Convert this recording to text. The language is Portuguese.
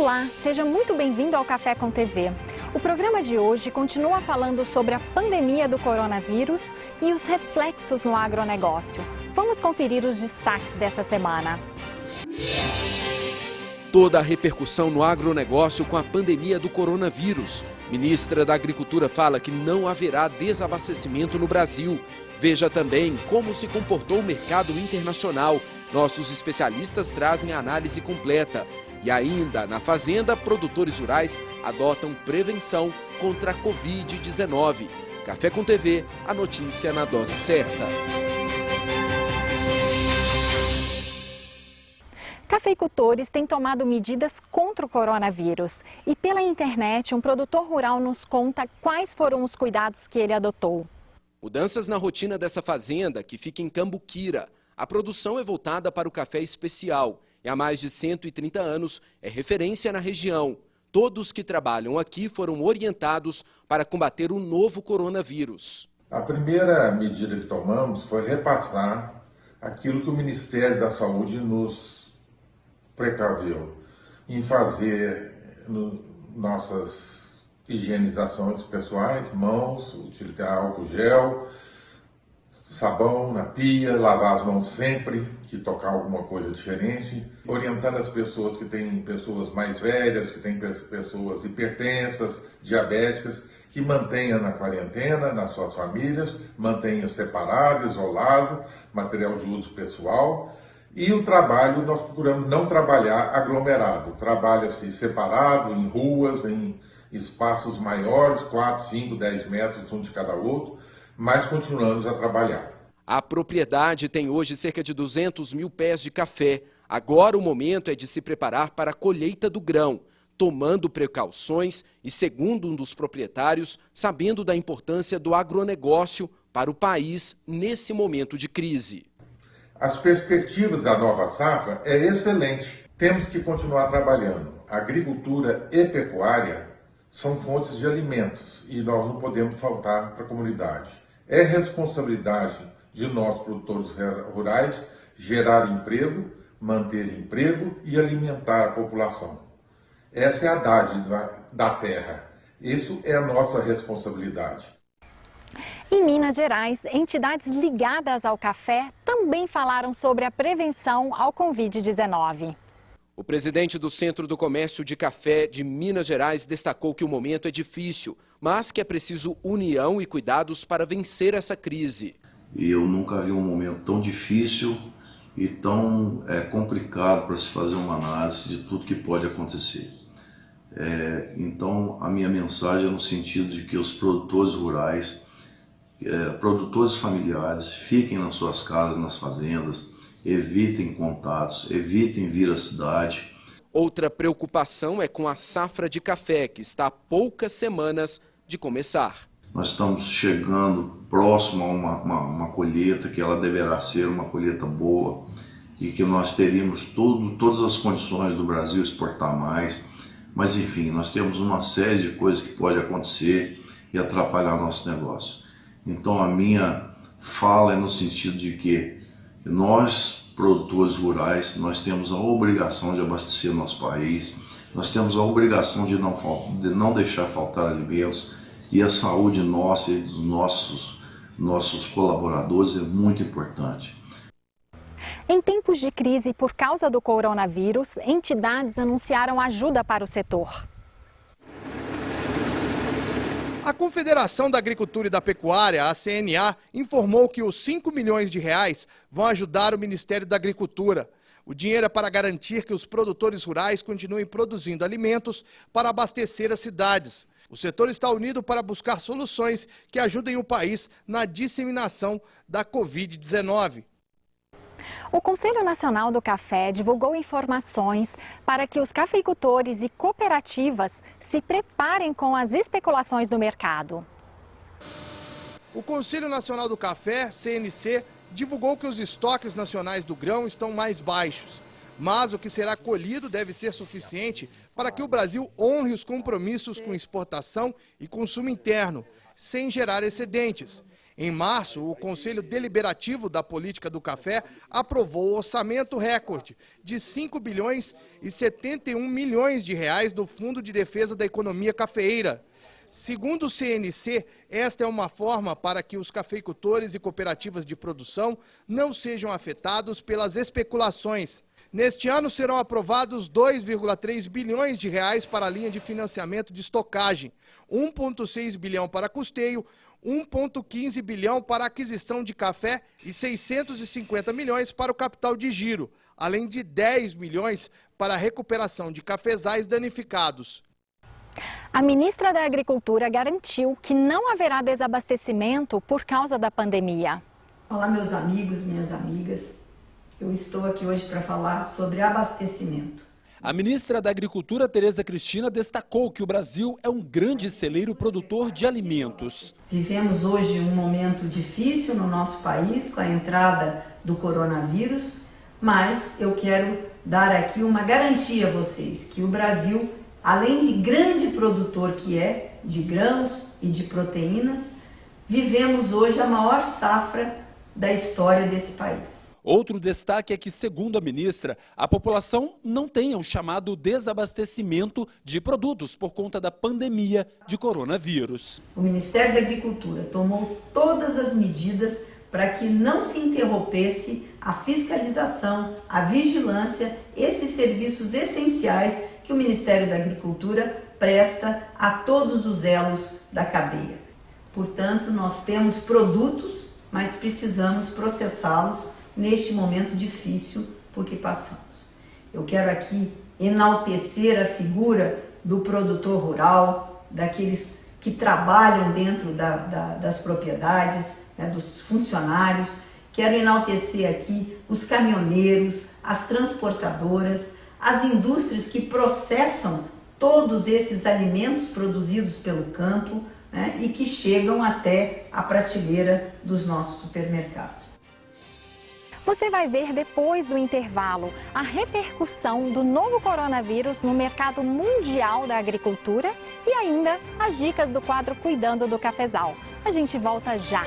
Olá, seja muito bem-vindo ao Café com TV. O programa de hoje continua falando sobre a pandemia do coronavírus e os reflexos no agronegócio. Vamos conferir os destaques dessa semana. Toda a repercussão no agronegócio com a pandemia do coronavírus. Ministra da Agricultura fala que não haverá desabastecimento no Brasil. Veja também como se comportou o mercado internacional. Nossos especialistas trazem a análise completa. E ainda, na Fazenda, produtores rurais adotam prevenção contra a Covid-19. Café com TV, a notícia na dose certa. Cafeicultores têm tomado medidas contra o coronavírus. E pela internet, um produtor rural nos conta quais foram os cuidados que ele adotou. Mudanças na rotina dessa fazenda, que fica em Cambuquira. A produção é voltada para o café especial e há mais de 130 anos é referência na região. Todos que trabalham aqui foram orientados para combater o novo coronavírus. A primeira medida que tomamos foi repassar aquilo que o Ministério da Saúde nos precaveu em fazer nossas higienizações pessoais, mãos, utilizar álcool gel, sabão na pia, lavar as mãos sempre que tocar alguma coisa diferente, orientando as pessoas que têm pessoas mais velhas, que têm pessoas hipertensas, diabéticas, que mantenham na quarentena, nas suas famílias, mantenham separado, isolado, material de uso pessoal. E o trabalho, nós procuramos não trabalhar aglomerado, trabalha-se separado, em ruas, em espaços maiores, 4, 5, 10 metros, um de cada outro, mas continuamos a trabalhar. A propriedade tem hoje cerca de 200 mil pés de café. Agora o momento é de se preparar para a colheita do grão, tomando precauções e, segundo um dos proprietários, sabendo da importância do agronegócio para o país nesse momento de crise. As perspectivas da nova safra é excelente. Temos que continuar trabalhando. Agricultura e pecuária são fontes de alimentos e nós não podemos faltar para a comunidade. É responsabilidade de nós, produtores rurais, gerar emprego, manter emprego e alimentar a população. Essa é a dádiva da terra. Isso é a nossa responsabilidade. Em Minas Gerais, entidades ligadas ao café também falaram sobre a prevenção ao Covid-19. O presidente do Centro do Comércio de Café de Minas Gerais destacou que o momento é difícil, mas que é preciso união e cuidados para vencer essa crise. E eu nunca vi um momento tão difícil e tão complicado para se fazer uma análise de tudo que pode acontecer. Então, a minha mensagem é no sentido de que os produtores rurais, produtores familiares, fiquem nas suas casas, nas fazendas, evitem contatos, evitem vir à cidade. Outra preocupação é com a safra de café, que está a poucas semanas de começar. Nós estamos chegando próximo a uma colheita que ela deverá ser uma colheita boa e que nós teríamos todas as condições do Brasil exportar mais. Mas enfim, nós temos uma série de coisas que podem acontecer e atrapalhar nosso negócio. Então a minha fala é no sentido de que nós, produtores rurais, nós temos a obrigação de abastecer nosso país, nós temos a obrigação de não deixar faltar alimentos e a saúde nossa e dos nossos colaboradores é muito importante. Em tempos de crise por causa do coronavírus, entidades anunciaram ajuda para o setor. A Confederação da Agricultura e da Pecuária, a CNA, informou que os 5 milhões de reais vão ajudar o Ministério da Agricultura. O dinheiro é para garantir que os produtores rurais continuem produzindo alimentos para abastecer as cidades. O setor está unido para buscar soluções que ajudem o país na disseminação da Covid-19. O Conselho Nacional do Café divulgou informações para que os cafeicultores e cooperativas se preparem com as especulações do mercado. O Conselho Nacional do Café, CNC, divulgou que os estoques nacionais do grão estão mais baixos. Mas o que será colhido deve ser suficiente para que o Brasil honre os compromissos com exportação e consumo interno, sem gerar excedentes. Em março, o Conselho Deliberativo da Política do Café aprovou o orçamento recorde de 5 bilhões e 71 milhões de reais do Fundo de Defesa da Economia Cafeeira. Segundo o CNC, esta é uma forma para que os cafeicultores e cooperativas de produção não sejam afetados pelas especulações. Neste ano serão aprovados 2,3 bilhões de reais para a linha de financiamento de estocagem, 1,6 bilhão para custeio, 1,15 bilhão para aquisição de café e 650 milhões para o capital de giro, além de 10 milhões para a recuperação de cafezais danificados. A ministra da Agricultura garantiu que não haverá desabastecimento por causa da pandemia. Olá, meus amigos, minhas amigas. Eu estou aqui hoje para falar sobre abastecimento. A ministra da Agricultura, Tereza Cristina, destacou que o Brasil é um grande celeiro produtor de alimentos. Vivemos hoje um momento difícil no nosso país com a entrada do coronavírus, mas eu quero dar aqui uma garantia a vocês que o Brasil, além de grande produtor que é de grãos e de proteínas, vivemos hoje a maior safra da história desse país. Outro destaque é que, segundo a ministra, a população não tenha o chamado desabastecimento de produtos por conta da pandemia de coronavírus. O Ministério da Agricultura tomou todas as medidas para que não se interrompesse a fiscalização, a vigilância, esses serviços essenciais que o Ministério da Agricultura presta a todos os elos da cadeia. Portanto, nós temos produtos, mas precisamos processá-los neste momento difícil por que passamos. Eu quero aqui enaltecer a figura do produtor rural, daqueles que trabalham dentro das propriedades, né, dos funcionários. Quero enaltecer aqui os caminhoneiros, as transportadoras, as indústrias que processam todos esses alimentos produzidos pelo campo, né, e que chegam até a prateleira dos nossos supermercados. Você vai ver depois do intervalo a repercussão do novo coronavírus no mercado mundial da agricultura e ainda as dicas do quadro Cuidando do Cafezal. A gente volta já!